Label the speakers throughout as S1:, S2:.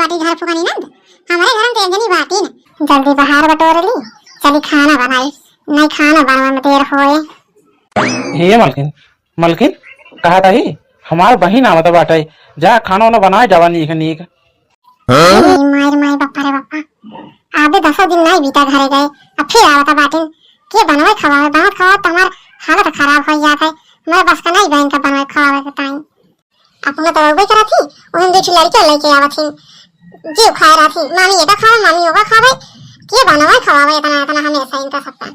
S1: बाटी घर फुकानी ना हमारे घर में तेजनी बाटी ना जल्दी बाहर बटोर ली चली खाना बनाई नहीं खाना बनवा में देर होए।
S2: हे मलकिन मलकिन कहा था ही हमार बहिन आवत बाटे जा खाना वाना बनाए जावा नीक नीक।
S1: मार मार बापा रे बापा आधे 10 दिन नहीं बीता घरे गए अब फिर आवत बाटी के बनवे खवावे बनत खवा तुम्हार हालत खराब हो जात है मैं बस का नहीं बहन का बनवे खवावे के टाइम अपने तो रोबे करा थी उन दो लड़के लेके आवत थी जीव खा रहा थी मामी ये का खावे मामी वो का खावे के बनवे खवावे इतना इतना हमेशा इनका सकता।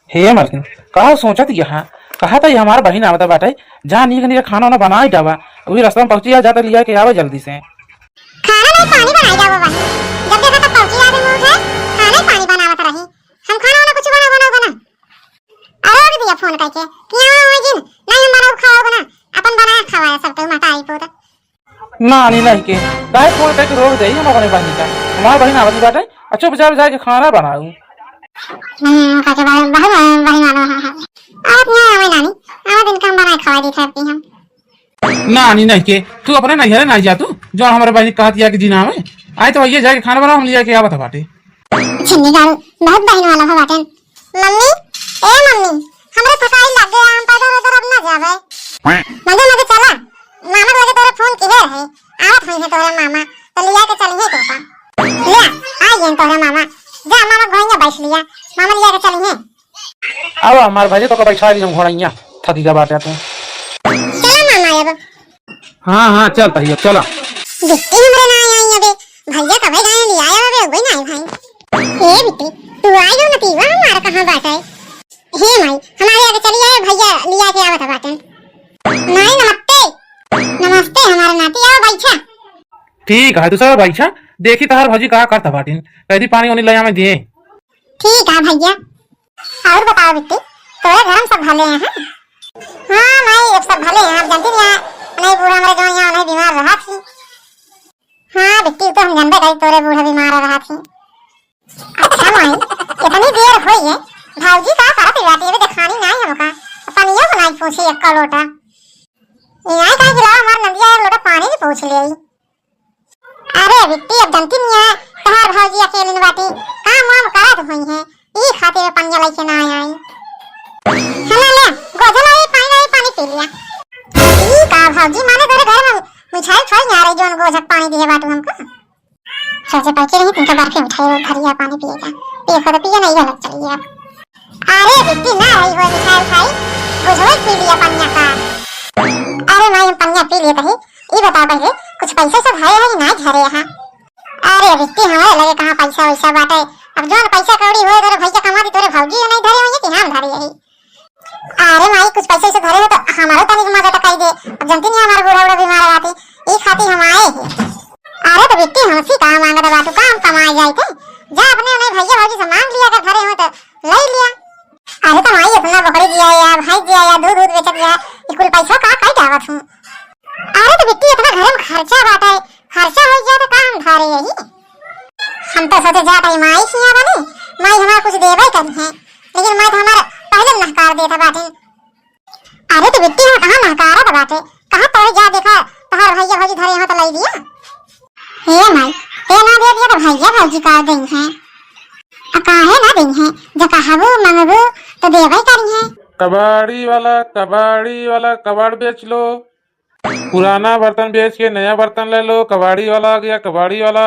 S2: हे मलकिन कहा सोचत यहाँ कहा था हमार बहिन आवत बाटे जा नीक नीक खाना वाना बनाए जावा वही रास्ता में पहुंची जाता लिया के आवे जल्दी से।
S1: खाना नहीं पानी बनाई जाओ बहन जब देखा तो पहुंची आदमी उठे खाना ही पानी बनावत रही हम खाना वाला कुछ बना अरे दिया फोन करके कि आओ जिन नहीं हमारा खाओ बना अपन बना खवाया सब तो माता आई पोत
S2: ना नहीं के काहे फोन करके रोक दे हम अपने बहिन का हमार बहिन आवत बाटे अच्छा बेचारे जाके खाना बनाऊं
S1: काके बहन बहन वाला आप ना आवे नानी आवे दिन काम बनाए खवा दी थी हम
S2: नानी नहीं के तू अपने नहीं है नहीं जा तू जो हमारे बहन कहा दिया कि जीना में आए तो ये जाके खाना बनाओ हम लिया के आवत बाटे
S1: छिन्नी गाल बहुत बहन वाला हो बाटे मम्मी ए मम्मी हमरे फसाई लग गया हम पैदल उधर अब ना जावे मजे मजे चला मामा लगे तोरे फोन किहे है आवत है तोरे मामा तो लिया के चलिए तो का ले आ गए तोरे मामा जा मामा घोइया बैठ लिया मामा लिया के चलिए
S2: अब हमारे भाई तो बैठा ली हम घोड़ैया थकी का बाटे तू
S1: चला मामा अब
S2: हाँ चल भैया चला
S1: बिट्टी हमरे ना आई अबे भैया कब गए ले आया अबे कोई नहीं भाई ए बिट्टी तू आई हो ना तीवा हमारा कहां बात है हे माई हमारे आगे चलिए भैया लिया के आवत बाटे नहीं नमस्ते हमारा नाती आओ बैठा
S2: ठीक है दूसरा भाईछा देखी तार भजी कहा करता बाटिन कदी पानी वानी ले में दिए
S1: ठीक है भैया और बताओ बिट्टी तोरे घर में सब भले हैं हां माई अब सब भले हैं आप जानती हैं नहीं बूढ़ा हमारे जो यहाँ नहीं बीमार रहा थी हाँ बिट्टी तो हम जानते गए तोरे बूढ़ा बीमार रहा थी अच्छा माई इतनी देर हुई है भाऊजी का करत बाटी अबे दिखानी नहीं हमका अपन ये बनाई पूछी एक लोटा यहाँ का गिलाव हमार नदिया एक लोटा पानी भी पूछ ले अरे बिट्टी अब जानती नहीं है तोहार भाऊजी अकेले न बाटी काम वाम करत हुई है ई खातिर पंजा लेके ना आई चला ले गोजला ये पानी पी लिया ई का भाऊजी माने तेरे घर में मिठाई छोड़ आ रही जोन गोजक पानी दिए बाटू हमको सोचे पहुंचे नहीं तुमका बार के मिठाई भरिया पानी पिएगा ये खुद पिए नहीं गलत चलिए अब अरे बिट्टी ना आई वो मिठाई खाई गोजला पी लिया पन्या का अरे मैं पन्या पी लिया कहीं ये बता पहले कुछ पैसा सब है कि ना घरे यहाँ अरे बिट्टी हमारे लगे कहाँ पैसा वैसा बाटे अब जो पैसा कौड़ी हुए तेरे भैया कमा दी तोरे भौजी नहीं धरे होंगे कि हम धरे यही अरे माई कुछ पैसे से धरे हो तो हमारे तनिक मदद कर दे अब जानती नहीं हमारे बूढ़ा बूढ़ा बीमार रहती एक खातिर हम आए हैं अरे तो बिट्टी हमसे कहाँ मांगा था बातू काम कमाए जाए थे जा अपने उन्हें भैया भौजी से मांग लिया अगर धरे हो तो ले लिया अरे तो माई अपना बकरी दिया या भाई दिया या दूध बेच दिया ये कुल पैसा कहाँ कहीं जावत हूँ अरे तो बिट्टी इतना घर में खर्चा बाटा है खर्चा हो गया तो काम धारे यही हम तो सोचे जाता है माई सिया बने माई हमारा कुछ देवे करी है लेकिन माई तो हमारा पहले नहकार देता बाटे अरे तो बिट्टी हम कहाँ नहकारा था बाटे कहाँ तो जा देखा तोहर भैया भौजी धरे यहाँ तो ले दिया हे माई ते ना दे दिया तो भैया भौजी का दें हैं काहे ना दें हैं जब कहबो मंगबो तो देवे करी है
S2: कबाड़ी वाला कबाड़ बेच लो पुराना बर्तन बेच के नया बर्तन ले लो कबाड़ी वाला आ गया कबाड़ी वाला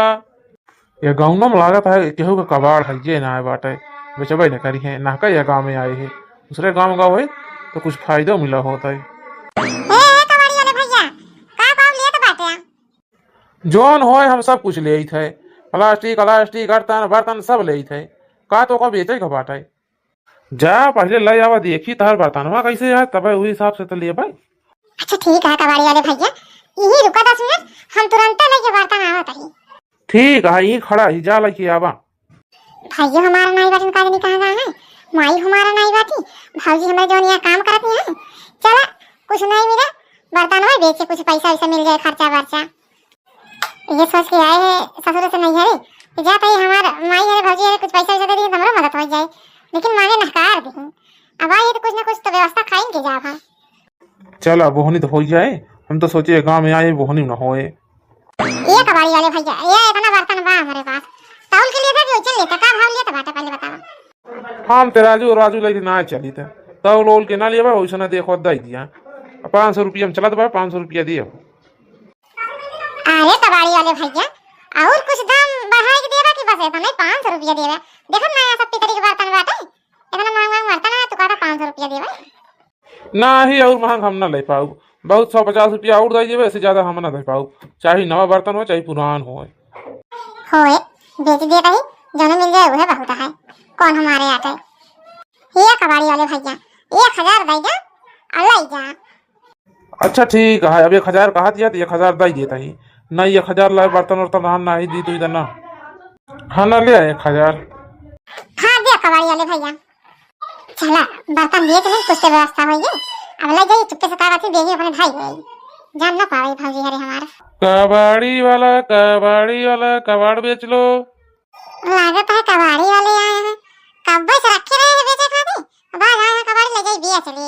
S2: ये गाँव में लागत है केहू का कबाड़ है ये ना है बाटे बेचबे न करी है ना कहीं गाँव में आए है दूसरे गाँव गाँव है तो कुछ फायदा मिला होता है
S1: कबाड़ी वाले भैया का काम लिए तो बाटे
S2: जोन हो हम सब कुछ ले थे प्लास्टिक बर्तन बर्तन सब ले थे का तो बेचे का बाटे जा पहले ले आवा देखी तार बर्तन कैसे यार तब वही हिसाब से तो लिए भाई
S1: अच्छा ठीक है कबाड़ी वाले भैया यही रुका 10 मिनट हम तुरंत लेके बर्तन आवत ही
S2: ठीक है ये खड़ा ही जा लेके आवा
S1: भैया हमारा नहीं बर्तन का नहीं कहां है माई हमारा नहीं बाती भौजी हमारे जो यहाँ काम करती है चला कुछ नहीं मिला बर्तन में बेच के कुछ पैसा वैसा मिल जाए खर्चा वर्चा ये सोच के आए हैं ससुर से नहीं है जाता ही हमारा माई है भौजी है कुछ पैसा वैसा दे दी तो हमारा मदद हो जाए लेकिन मांगे नहकार दी अब आए तो कुछ ना कुछ तो व्यवस्था खाएंगे जा भाई
S2: चला बोहनी तो हो जाए हम तो सोचे गाँव में आए बोहनी न होए
S1: ये कबाड़ी वाले भैया, ये इतना बर्तन बा हमारे पास, तौल के लिए था कि उचल लेता, का भाव लिया था बाटा पहले बताओ।
S2: हम ते राजू लेके ना चली थे तब लोल के ना लिया वैसे ना देखो दई दिया 500 रुपया में चलत बा 500 रुपया दियो।
S1: अरे कबाड़ी वाले भैया, और कुछ दाम बढ़ा के देबा कि बस इतना 500 रुपया देबा? देखो नया सब पितरी के बर्तन बाटे, इतना महंगा बर्तन है तो कहता 500 रुपया देबा?
S2: ना ही और महंग हम ना ले पाऊ, बहुत 150 रुपया और दई देवे, इससे ज्यादा हम ना दे पाऊ, चाहे नवा बर्तन हो चाहे पुरान हो।
S1: होए बेच दे कहीं, जो मिल जाए वह बहुत है, कौन हमारे आटे। ये कबाड़ी वाले भैया 1000 दई जा, अल्लाह जा।
S2: अच्छा ठीक है, अब 1000 कहा दिया तो 1000 दई देता ही नहीं, 1000 ला बर्तन वर्तन हम ना ही दी तो इधर ना हाँ ना ले 1000।
S1: हाँ दे कबाड़ी वाले भैया, चला बर्तन बेच ले, कुछ तो व्यवस्था हो गई, अब ले जाइए चुपके से तारा से देगी अपने भाई गई, जान ना पावे भाजी हरे हमारा।
S2: कबाड़ी वाला कबाड़ बेच लो।
S1: लागत है कबाड़ी वाले आए हैं, कब से रखे रहे हैं बेचे खाते, बाहर आए हैं कबाड़ी ले जाइए बेच ले।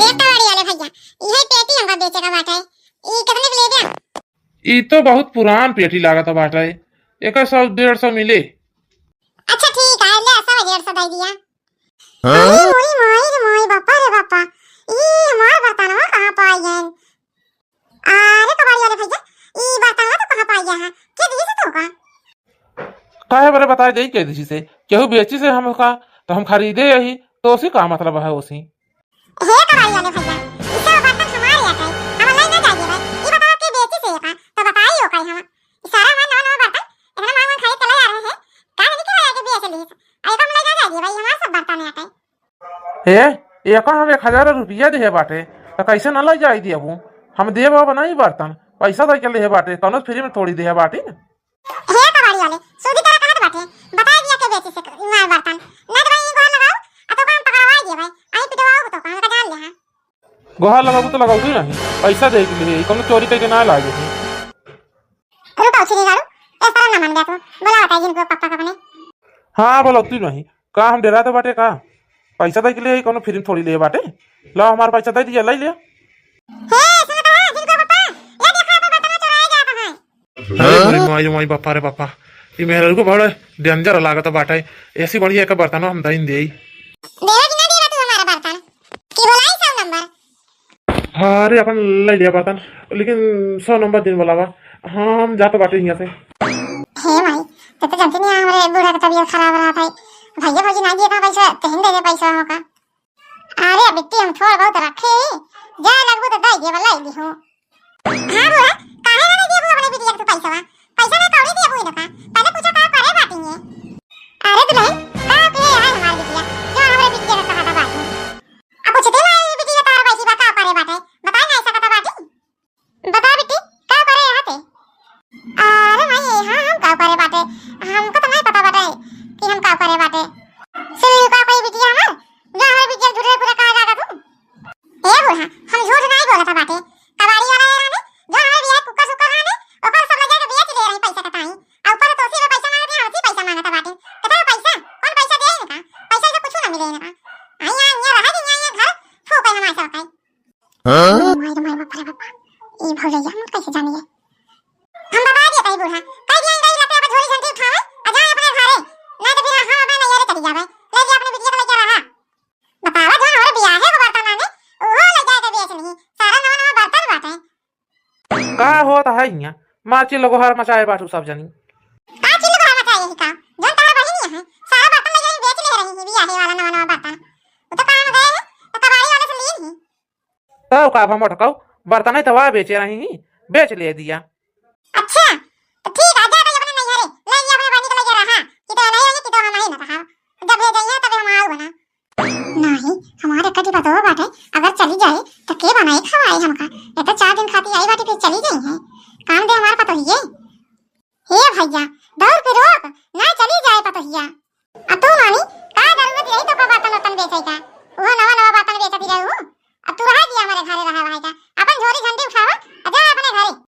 S1: ये कबाड़ी वाले भैया, ये पेटी हमका बेचे का बाटा है, ये कितने के ले गया?
S2: ई तो बहुत पुरान पेटी लागत बाटा है, 100-150 मिले।
S1: अच्छा ठीक है, ले 100-150 दे दिया। अरे मोई बापा रे बापा, ये हमार बर्तनवा कहां पाई है? अरे कबाड़ी वाले भैया, ये बर्तनवा तो कहां पाई है? के दिए से तो का?
S2: काहे बरे बताए दई के दिसी से केहू बेची से हम का तो हम खरीदे यही तो उसी का मतलब है उसी।
S1: हे कबाड़ी वाले भैया, इसका बर्तन हमारे आटे, हम ले ना जाइए भाई, ये बताओ के बेची से का तो बताइए का हम सारा में नवा बर्तन इतना महंगा खाई चले आ रहे हैं, का नहीं के आगे बेच ली, आई कम ले ना जाइए भाई, हमारा सब बर्तन आटे।
S2: हे एक हम 1000 रुपया दे बाटे तो कैसे न ले जाई दियबू, हम देब बनाई बर्तन पैसा दे के ले बाटे, कौनो फ्री में थोड़ी दे बाटी ना।
S1: हे कबाड़ी वाले, सूदी तरह कहत बाटे, बता दिया के बेची से मार बर्तन ना तो भाई गोल लगाओ, आ तो काम पकड़वा दिए भाई, आई पिटवाओ तो काम का जान ले। हां
S2: गोहा लगाबू तो लगाऊ नहीं, पैसा दे के लिए कौनो चोरी करके ना लागे।
S1: रुको छिरी गाड़ू, इस तरह ना मन गया तो बोला बता जिनको पापा का बने।
S2: हाँ बोलो तू नहीं का हम डरा तो बाटे का पैसा दे के लिए कौनो फ्री में थोड़ी ले बाटे, ला हमारा पैसा दे दिया ले लिया।
S1: हे सुनो तो जिनको पापा, ये देखो तो बर्तन चुराए जाता है।
S2: अरे मोई बापा रे बापा, ये मेरे को बड़ा डेंजर लागत बाटे, ऐसी बढ़िया एक बर्तन हम दइन देई
S1: देवा कि ना देवा तू हमारा बर्तन की बोलाई 100 नंबर।
S2: हाँ अरे अपन ले लिया बर्तन, लेकिन 100 नंबर दिन बोला बा हम जाते बाटे यहाँ से।
S1: हे भाई तो जानते नहीं हमारे बूढ़ा का तबीयत खराब रहा था, भैया भाजी ना दिए था पैसा, तेहन दे दे पैसा होगा। अरे बिट्टी हम थोड़ा बहुत रखे, जा लगबो तो दे दे वाला दी हो। हां बुआ काहे ना दे अपने बिटिया को पैसा ना कौड़ी दे बुई लका, पहले पूछा का करे बाटी है। अरे दुल्हन का पे है हमारी बिटिया, जो हमारे बिटिया का कहा था बाटी, अब पूछते ना ये बिटिया तार पैसा का करे बाटे, बता ना ऐसा कथा बाटी, बता बिट्टी का करे यहाँ थे? अरे भाई हां हम का करे बाटे, हमको तो नहीं पता बाटे कि हम का करे बाटे, सुन का कोई बिटिया हमार जो हमारे बिटिया झूठे पूरे कहा जाता तू। ए बुढ़ा हम झूठ नहीं बोला था बाटे, कबाड़ी वाला है ना जो हमारे बिया कुकर सुकर है ना ऊपर सब लगा के बेच ले रही पैसा कटाई, और ऊपर तो उसी में पैसा मांगते हैं, उसी पैसा मांगता बाटे, कितना पैसा कौन पैसा दे इनका, पैसा तो कुछ ना मिले इनका, आया ये रहा दिन ये घर फूक है हमारे सब का। हां माय बाप रे बाप, ये भौजैया हम कैसे जानिए, हम बता दिए कहीं बूढ़ा कह दिया इनका लगता है झोली संठी उठावे आ जाए अपने घरे, ना तो फिर हां बना ये चली जावे, ले जा अपने बिटिया को लेके रहा, बतावा जो हमारे बियाह है वो बर्तन आने वो ले जाके बेच नहीं, सारा नवा बर्तन बाटे
S2: का होता है यहाँ माची लोग हर मचाए बाटू सब जनी
S1: का चिल्ल को मचा यही का जो तारा बहिनी है, सारा बर्तन ले जाके बेच ले रही है बियाह वाला नवा बर्तन, वो तो काम गए हैं तो कबाड़ी वाले से ली ही
S2: तब का हम अटकाऊ बर्तन तो वह बेचे रही ही बेच ले दिया।
S1: अच्छा तो ठीक है, जा भाई अपने नैहरे ले जा अपने बनी को लेके रहा कि तो नहीं कि तो हम ही ना रहा, जब ले जाइए तब हम आओ बना नहीं, हमारे कटी बताओ बाटे अगर चली जाए तो के बनाई खवाई हमका, ये तो 4 दिन खाती आई बाटी फिर चली गई है, काम दे हमारा पतोहिए। हे भैया दौड़ पे रोक ना चली जाए पतोहिया, अब तू नानी का जरूरत यही तो बर्तन बेचे का, वो नवा बर्तन बेचती रहू।